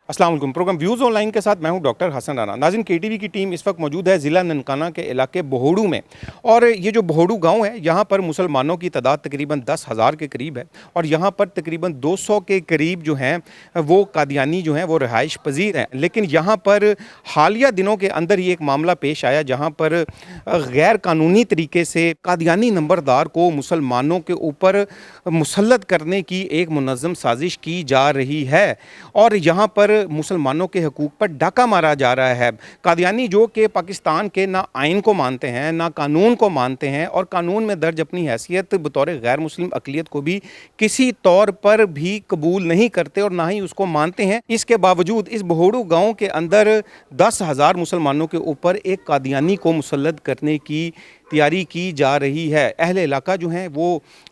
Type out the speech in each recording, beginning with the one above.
अस्सलाम वालेकुम। Programme views online के साथ मैं हूं डॉक्टर हसन राना। नाज़रीन, केटीवी की टीम इस वक्त मौजूद है ज़िला ननकाना के इलाके बोहड़ू में, और ये जो बोहड़ू गांव है यहाँ पर मुसलमानों की तादाद तकरीबन 10,000 के करीब है, और यहाँ पर तकरीबन 200 के करीब जो हैं वो कादियानी जो हैं वो रहाइश पजीर हैं। लेकिन यहाँ पर हालिया दिनों के अंदर ही एक मामला पेश आया जहाँ पर गैर कानूनी तरीके से कादियानी नंबरदार को मुसलमानों के ऊपर मुसल्लत करने की एक मुनज़्ज़म साजिश की जा रही है, और यहाँ पर मुसलमानों के हकूक़ पर डाका मारा जा रहा है। कादियानी जो कि पाकिस्तान के ना आइन को मानते हैं ना कानून को मानते हैं, और कानून में दर्ज अपनी हैसियत बतौर गैर मुस्लिम अक़लियत को भी किसी तौर पर भी कबूल नहीं करते और ना ही उसको मानते हैं। इसके बावजूद इस बोहड़ू गाँव के अंदर 10,000 मुसलमानों के ऊपर एक कादियानी को मुसल्लत करने की तैयारी की जा रही है। अहले इलाका जो हैं वो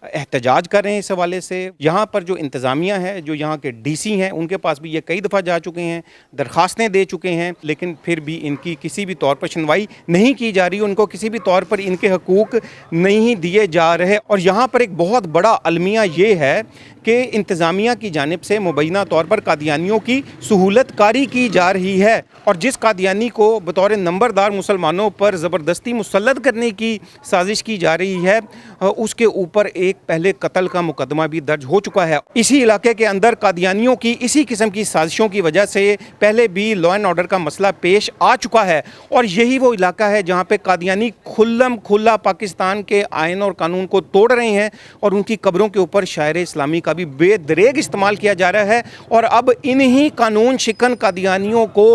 एहतजाज कर रहे हैं इस हवाले से। यहाँ पर जो इंतज़ामिया है, जो यहाँ के डीसी हैं, उनके पास भी ये कई दफ़ा जा चुके हैं, दरख्वास्तें दे चुके हैं, लेकिन फिर भी इनकी किसी भी तौर पर सुनवाई नहीं की जा रही, उनको किसी भी तौर पर इनके हकूक़ नहीं दिए जा रहे। और यहाँ पर एक बहुत बड़ा अलमिया ये है कि इंतज़ामिया की जानिब से मुबैना तौर पर कादियानियों की सहूलत कारी की जा रही है, और जिस कादियानी को बतौर नंबरदार मुसलमानों पर ज़बरदस्ती मुसल्लत करने की साजिश की जा रही है, उसके ऊपर एक पहले कत्ल का मुकदमा भी दर्ज हो चुका है। इसी इलाके के अंदर कादियानियों की इसी किस्म की साजिशों की वजह से पहले भी लॉ एंड ऑर्डर का मसला पेश आ चुका है, और यही वो इलाका है जहाँ पे कादियानी खुल्लम खुल्ला पाकिस्तान के आइन और कानून को तोड़ रहे हैं, और उनकी कब्रों के ऊपर शायर इस्लामी का भी बेदरेग इस्तेमाल किया जा रहा है। और अब इन्हीं कानून शिकन कादियानियों को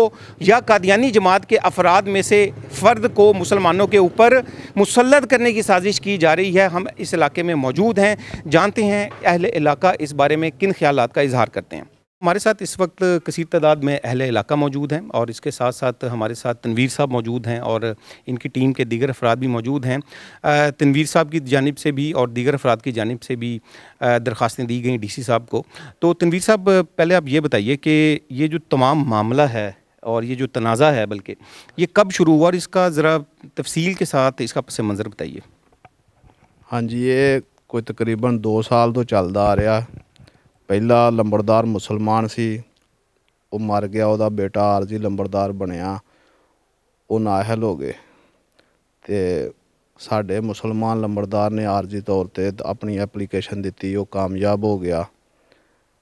या कादियानी जमात के अफराद में से फ़र्द को मुसलमानों के ऊपर मुसल्लत करने की साजिश की जा रही है। हम इस इलाके में मौजूद हैं, जानते हैं अहले इलाका इस बारे में किन ख्यालात का इजहार करते हैं। हमारे साथ इस वक्त कसीर तादाद में अहले इलाका मौजूद हैं, और इसके साथ साथ हमारे साथ तनवीर साहब मौजूद हैं, और इनकी टीम के दीगर अफराद भी मौजूद हैं। तनवीर साहब की जानिब से भी और दीगर अफराद की जानिब से भी दरख्वास्तें दी गई डीसी साहब को। तो तनवीर साहब, पहले आप ये बताइए कि ये जो तमाम मामला है और ये जो तनाज़ा है, बल्कि ये कब शुरू हुआ, और इसका ज़रा तफसील के साथ इसका पस मंज़र बताइए। हाँ जी, ये कोई तकरीबन 2 साल तो चलदा आ रहा। ਪਹਿਲਾ ਲੰਬੜਦਾਰ ਮੁਸਲਮਾਨ ਸੀ, ਉਹ ਮਰ ਗਿਆ, ਉਹਦਾ ਬੇਟਾ ਆਰਜੀ ਲੰਬੜਦਾਰ ਬਣਿਆ, ਉਹ ਨਾਅਹਲ ਹੋ ਗਏ, ਤੇ ਸਾਡੇ ਮੁਸਲਮਾਨ ਲੰਬੜਦਾਰ ਨੇ ਆਰਜੀ ਤੌਰ ਤੇ ਆਪਣੀ ਐਪਲੀਕੇਸ਼ਨ ਦਿੱਤੀ, ਉਹ ਕਾਮਯਾਬ ਹੋ ਗਿਆ,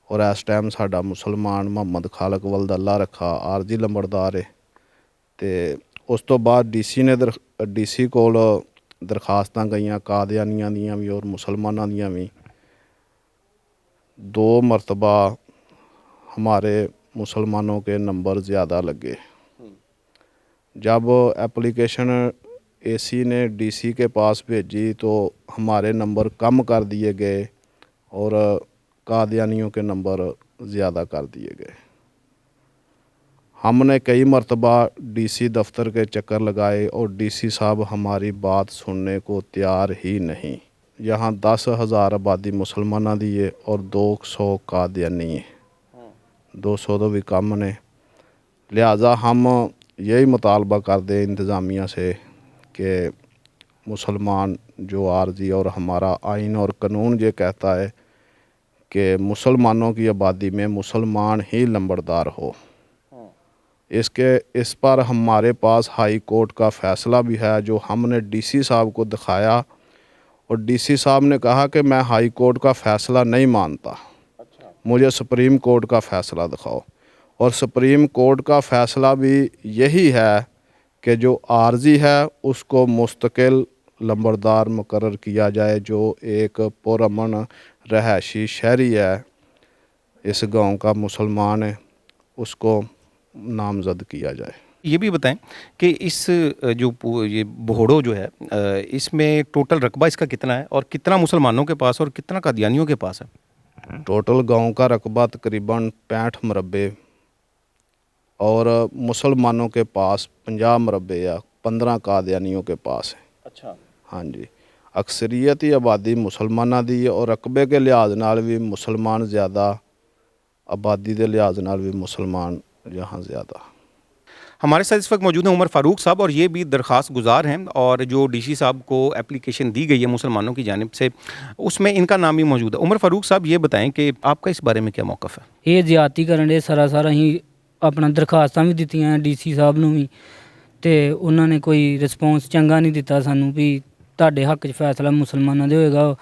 ਔਰ ਇਸ ਟਾਈਮ ਸਾਡਾ ਮੁਸਲਮਾਨ ਮੁਹੰਮਦ ਖਾਲਕ ਵਲਦ-ਅੱਲਾ ਰੱਖਾ ਆਰਜੀ ਲੰਬੜਦਾਰ ਹੈ। ਤੇ ਉਸ ਤੋਂ ਬਾਅਦ ਡੀਸੀ ਕੋਲ ਦਰਖਾਸਤਾਂ ਗਈਆਂ ਕਾदियानियां ਦੀਆਂ ਵੀ ਔਰ ਮੁਸਲਮਾਨਾਂ ਦੀਆਂ ਵੀ। 2 मरतबा हमारे मुसलमानों के नंबर ज़्यादा लगे। जब एप्लीकेशन एसी ने डीसी के पास भेजी तो हमारे नंबर कम कर दिए गए और कादियानियों के नंबर ज़्यादा कर दिए गए। हमने कई मरतबा डीसी दफ्तर के चक्कर लगाए और डीसी साहब हमारी बात सुनने को तैयार ही नहीं। यहाँ 10,000 आबादी मुसलमाना दी है और 200 कादियानी है, 200 तो भी कम ने। लिहाजा हम यही मुतालबा करते इंतज़ामिया से कि मुसलमान जो आरजी और हमारा आइन और कानून ये कहता है कि मुसलमानों की आबादी में मुसलमान ही लंबड़दार हो। इस पर हमारे पास हाई कोर्ट का फ़ैसला भी है जो हमने डीसी साहब को दिखाया, और डीसी साहब ने कहा कि मैं हाई कोर्ट का फ़ैसला नहीं मानता, मुझे सुप्रीम कोर्ट का फ़ैसला दिखाओ। और सुप्रीम कोर्ट का फ़ैसला भी यही है कि जो आरजी है उसको मुस्तकिल लंबड़दार मुकर्रर किया जाए, जो एक पुरअमन रहायशी शहरी है, इस गांव का मुसलमान है, उसको नामज़द किया जाए। ये भी बताएं कि इस जो ये बोहड़ो जो है, इसमें टोटल रकबा इसका कितना है, और कितना मुसलमानों के पास और कितना कादियानियों के पास है। टोटल गांव का रकबा तकरीबन 65 मरबे और मुसलमानों के पास 50 मरबे या 15 कादियानियों के पास है। अच्छा। हाँ जी, अक्सरियत ही आबादी मुसलमाना दी है, और रकबे के लिहाज नाल भी मुसलमान ज़्यादा, आबादी के लिहाज नाल भी मुसलमान यहाँ ज़्यादा। हमारे साथ इस वक्त मौजूद हैं उमर फ़ारूक साहब, और ये भी दरख्वास्त गुजार हैं, और जो डीसी साहब को एप्लीकेशन दी गई है मुसलमानों की जानिब से उसमें इनका नाम भी मौजूद है। उमर फ़ारूक साहब, ये बताएं कि आपका इस बारे में क्या मौक़िफ़ है। ये ज्यादती करन दे सरासर अहीं ਆਪਣਾ ਦਰਖਾਸਤਾਂ ਵੀ ਦਿੱਤੀਆਂ DC ਸਾਹਿਬ ਨੂੰ ਵੀ, ਤੇ ਉਹਨਾਂ ਨੇ ਕੋਈ ਰਿਸਪੌਂਸ ਚੰਗਾ ਨਹੀਂ ਦਿੱਤਾ ਸਾਨੂੰ ਵੀ ਤੁਹਾਡੇ ਹੱਕ 'ਚ ਫੈਸਲਾ ਮੁਸਲਮਾਨਾਂ ਦੇ ਹੋਏਗਾ।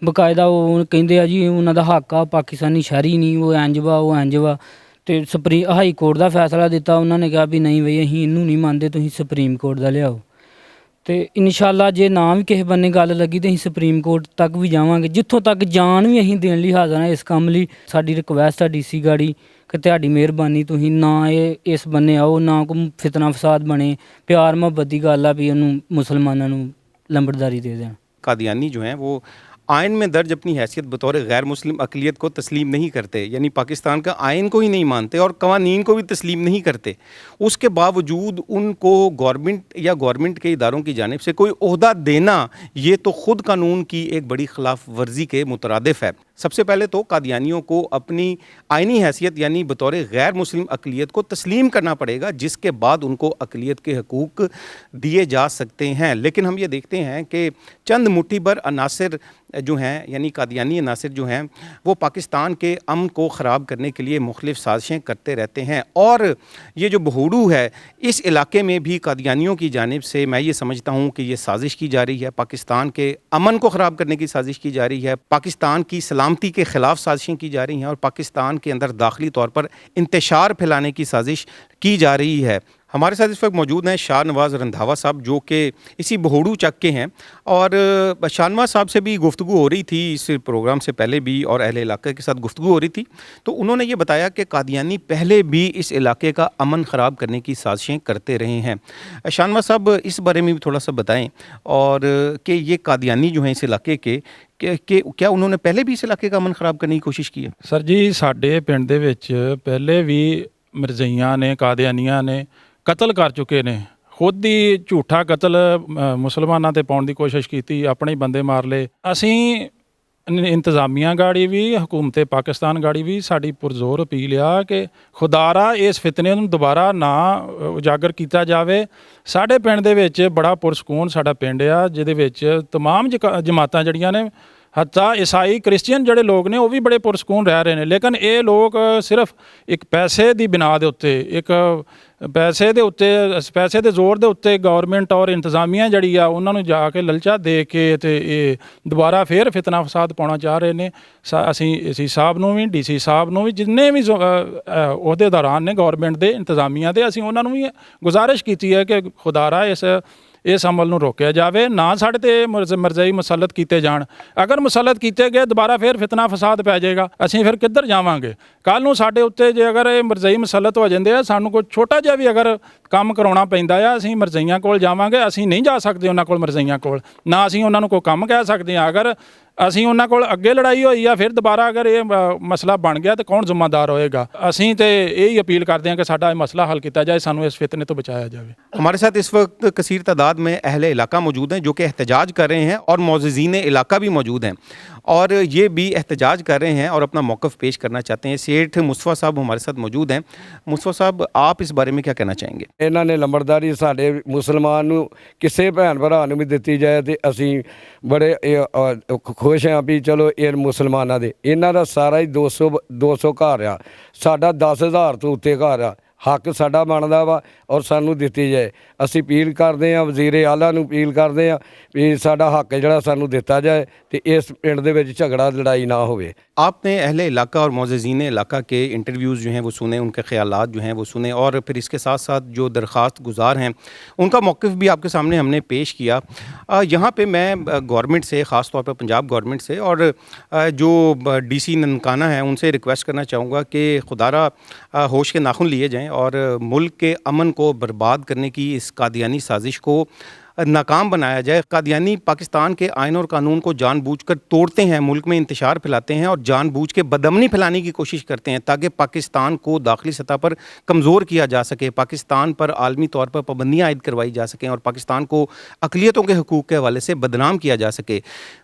ਬਕਾਇਦਾ ਉਹ ਕਹਿੰਦੇ ਆ ਜੀ ਉਹਨਾਂ ਦਾ ਹੱਕ ਆ, ਪਾਕਿਸਤਾਨੀ ਸ਼ਹਿਰੀ ਨਹੀਂ, ਉਹ ਇੰਝ ਵਾ ਉਹ ਇੰਝ ਵਾ। ਅਤੇ ਹਾਈ ਕੋਰਟ ਦਾ ਫੈਸਲਾ ਦਿੱਤਾ, ਉਹਨਾਂ ਨੇ ਕਿਹਾ ਵੀ ਨਹੀਂ ਬਈ ਅਸੀਂ ਇਹਨੂੰ ਨਹੀਂ ਮੰਨਦੇ, ਤੁਸੀਂ ਸੁਪਰੀਮ ਕੋਰਟ ਦਾ ਲਿਆਓ। ਅਤੇ ਇਨਸ਼ਾਅੱਲਾ ਜੇ ਨਾ ਵੀ ਕਿਸੇ ਬੰਨੇ ਗੱਲ ਲੱਗੀ ਤਾਂ ਅਸੀਂ ਸੁਪਰੀਮ ਕੋਰਟ ਤੱਕ ਵੀ ਜਾਵਾਂਗੇ, ਜਿੱਥੋਂ ਤੱਕ ਜਾਨ ਵੀ ਅਸੀਂ ਦੇਣ ਲਈ ਹਾਜ਼ਰ ਹਾਂ। ਇਸ ਕੰਮ ਲਈ ਸਾਡੀ ਰਿਕੁਐਸਟ ਆ DC ਗਾੜੀ ਕਿ ਤੁਹਾਡੀ ਮਿਹਰਬਾਨੀ, ਤੁਸੀਂ ਨਾ ਇਸ ਬੰਨੇ ਆਓ, ਨਾ ਕੋਈ ਫਿਤਨਾ ਫਸਾਦ ਬਣੇ, ਪਿਆਰ ਮੁਹੱਬਤ ਦੀ ਗੱਲ ਆ ਵੀ ਉਹਨੂੰ ਮੁਸਲਮਾਨਾਂ ਨੂੰ लंबरदारी दे दें। कादियानी जो हैं वो आयन में दर्ज अपनी हैसियत बतौर गैर मुस्लिम अक़लियत को तस्लीम नहीं करते, यानी पाकिस्तान का आयन को ही नहीं मानते और कवानीन को भी तस्लीम नहीं करते। उसके बावजूद उनको गवर्नमेंट या गवर्नमेंट के इदारों की जानिब से कोई ओहदा देना, ये तो ख़ुद कानून की एक बड़ी खिलाफ वर्जी के मुतरादिफ है। सबसे पहले तो कादियानियों को अपनी आइनी हैसियत यानी बतौर गैर मुस्लिम अक़लियत को तस्लीम करना पड़ेगा, जिसके बाद उनको अक़लियत के हकूक़ दिए जा सकते हैं। लेकिन हम ये देखते हैं कि चंद मुट्ठी भर अनासर जो हैं यानी कादियानी अनासर जो हैं वो पाकिस्तान के अमन को ख़राब करने के लिए मुख्तलिफ़ साजिशें करते रहते हैं। और ये जो बहूड़ू है इस इलाके में भी कादियानियों की जानिब से मैं ये समझता हूँ कि ये साजिश की जा रही है, पाकिस्तान के अमन को ख़राब करने की साजिश की जा रही है, पाकिस्तान की सलामती के ख़िलाफ़ साजिशें की जा रही हैं और पाकिस्तान के अंदर दाखिली तौर पर इंतशार फैलाने की साजिश की जा रही है। हमारे साथ इस वक्त मौजूद हैं शाहनवाज़ रंधावा साहब, जो कि इसी बहूड़ू चक के हैं। और शाहनवाज़ साहब से भी गुफ्तगू हो रही थी इस प्रोग्राम से पहले भी, और अहले इलाके के साथ गुफ्तगू हो रही थी, तो उन्होंने ये बताया कि कादियानी पहले भी इस इलाके का अमन ख़राब करने की साजिशें करते रहे हैं। शाहनवाज़ साहब इस बारे में भी थोड़ा सा बताएं, और कि ये कादियानी जो हैं इस इलाके के क्या उन्होंने पहले भी इस इलाके का अमन ख़राब करने की कोशिश की है? सर जी, साडे पिंड दे विच पहले भी मिर्ज़इयां ने, कादियानियां ने कतल कर चुके ने। खुद ही झूठा कतल मुसलमानां ते पाउण दी कोशिश कीती, अपने ही बंदे मार लए। असीं इंतज़ामिया गाड़ी भी, हुकूमत पाकिस्तान गाड़ी भी साडी पुरजोर अपील आ कि खुदारा इस फितने नूं दोबारा ना उजागर किया जावे। साडे पिंड दे विच बड़ा पुरसकून साडा पिंड आ, जिहदे विच तमाम जमातां जड़ियां ने, हत्ता ईसाई क्रिश्चियन ਜਿਹੜੇ लोग ने वो भी बड़े पुरसकून रह रहे हैं। लेकिन ये लोग सिर्फ एक पैसे की बिना के उत्ते, एक पैसे के जोर के उत्ते गवर्नमेंट और इंतजामिया जी उन्होंने जाके ललचा दे के ते दोबारा फिर फितना फसाद पाना चाह रहे हैं। असी सी साहब नूं भी, DC साहब नूं भी, जिन्ने भी अहुदेदारान ने गवर्नमेंट के इंतजामिया के, असी उन्होंने भी गुजारिश की है कि खुदारा इस अमल नूं रोकिया जाए, ना साढ़े ते मरज़ई मुसलत किए जान। अगर मुसलत किए गए दोबारा फिर फितना फसाद पै जाएगा, असीं फिर किधर जावांगे? कल नूं साडे उत्ते जे अगर ये मरज़ई मुसलत हो जाते हैं, सानूं कोई छोटा जिहा भी अगर काम कराउणा पैंदा आ, असीं मरज़इयां कोल जावांगे। असीं नहीं जा सकते उन्हां कोल मरज़इयां कोल, ना असीं उन्हां नूं कोई काम कह सकते हैं। अगर असीं उन्हां कोल अगे लड़ाई होई आ, फिर दोबारा अगर ये मसला बन गया तो कौन जिम्मेदार होएगा? असीं तो यही अपील करते हैं कि साडा मसला हल किया जाए, सानूं इस फितने तो बचाया जाए। हमारे साथ इस वक्त कसीर तादाद में अहले इलाका मौजूद हैं जो कि एहतजाज कर रहे हैं, और मोअज़्ज़िज़ीन इलाका भी मौजूद हैं और ये भी एहतजाज कर रहे हैं और अपना मौक़िफ़ पेश करना चाहते हैं। सेठ मुस्तफ़ा साहब हमारे साथ मौजूद हैं। मुस्तफ़ा साहब, आप इस बारे में क्या कहना चाहेंगे? ਇਹਨਾਂ ਨੇ ਲੰਬੜਦਾਰੀ ਸਾਡੇ ਮੁਸਲਮਾਨ ਨੂੰ ਕਿਸੇ ਭੈਣ ਭਰਾ ਨੂੰ ਵੀ ਦਿੱਤੀ ਜਾਏ ਤੇ ਅਸੀਂ ਬੜੇ ਖੁਸ਼ ਹਾਂ ਵੀ ਚਲੋ ਇਹ ਮੁਸਲਮਾਨਾਂ ਦੇ, ਇਹਨਾਂ ਦਾ ਸਾਰਾ ਹੀ 200 ਘਰ ਆ, ਸਾਡਾ 10,000 ਤੋਂ ਉੱਤੇ ਘਰ ਆ। ਹੱਕ ਸਾਡਾ ਬਣਦਾ ਵਾ ਔਰ ਸਾਨੂੰ ਦਿੱਤੀ ਜਾਏ। ਅਸੀਂ ਅਪੀਲ ਕਰਦੇ ਹਾਂ, ਵਜ਼ੀਰ ਆਲਾ ਨੂੰ ਅਪੀਲ ਕਰਦੇ ਹਾਂ ਵੀ ਸਾਡਾ ਹੱਕ ਜਿਹੜਾ ਸਾਨੂੰ ਦਿੱਤਾ ਜਾਏ ਤੇ ਇਸ ਪਿੰਡ ਦੇ ਵਿੱਚ ਝਗੜਾ ਲੜਾਈ ਨਾ ਹੋਵੇ। आपने अहले इलाका और मोअज़्ज़िज़ीन इलाका के इंटरव्यूज़ जो हैं वो सुने, उनके ख़यालात जो हैं वो सुने, और फिर इसके साथ साथ जो दरख्वास्त गुज़ार हैं उनका मौक़िफ़ भी आपके सामने हमने पेश किया। यहाँ पे मैं गवर्नमेंट से, ख़ास तौर पर पंजाब गवर्नमेंट से और जो DC ननकाना है उनसे रिक्वेस्ट करना चाहूँगा कि खुदारा होश के नाखून लिए जाएँ और मुल्क के अमन को बर्बाद करने की इस कादियानी साजिश को नाकाम बनाया जाए। कादियानी पाकिस्तान के आइन और कानून को जानबूझकर तोड़ते हैं, मुल्क में इंतशार फैलाते हैं और जानबूझ के बदअमनी फैलाने की कोशिश करते हैं ताकि पाकिस्तान को दाखिली सतह पर कमज़ोर किया जा सके, पाकिस्तान पर आलमी तौर पर पाबंदियाँ आयद करवाई जा सकें और पाकिस्तान को अक़लियतों के हकूक़ के हवाले से बदनाम किया जा सके।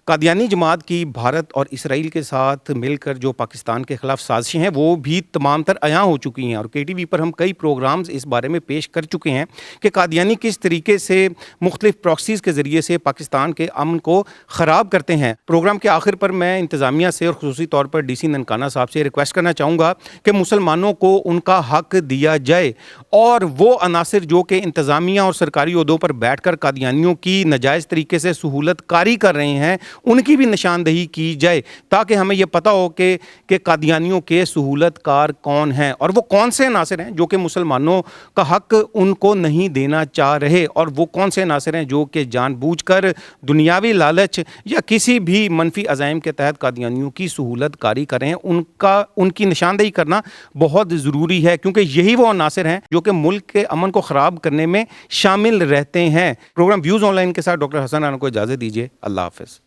कादियानी जमात की भारत और इसराइल के साथ मिलकर जो पाकिस्तान के ख़िलाफ़ साजिशें हैं वो भी तमाम तर अयां हो चुकी हैं और KTV पर हम कई प्रोग्राम्स इस बारे में पेश कर चुके हैं कि कादियानी किस तरीके से मुख्तलिफ प्रॉक्सीज़ के ज़रिए से पाकिस्तान के अमन को ख़राब करते हैं। प्रोग्राम के आखिर पर मैं इंतज़ामिया से और ख़ुसूसी तौर पर DC ननकाना साहब से रिक्वेस्ट करना चाहूँगा कि मुसलमानों को उनका हक़ दिया जाए और वो अनासर जो कि इंतज़ामिया और सरकारी ओहदों पर बैठ कर कादियानियों की नाजायज़ तरीके से सहूलत कारी कर रहे हैं उनकी भी निशानदही की जाए ताकि हमें यह पता हो कि कादियानियों के सहूलत कार कौन हैं और वो कौन से अनासर हैं जो कि मुसलमानों का हक़ उनको नहीं देना चाह रहे और वो कौन से अनासर हैं जो कि जानबूझकर दुनियावी लालच या किसी भी मनफी अज़ाइम के तहत कादियानियों की सहूलत कारी कर रहे हैं। उनकी निशानदही करना बहुत ज़रूरी है क्योंकि यही वो अनासर हैं जो कि मुल्क के अमन को ख़राब करने में शामिल रहते हैं। प्रोग्राम व्यूज़ ऑनलाइन के साथ डॉक्टर हसन राना को इजाज़त दीजिए। अल्लाह हाफ़िज़।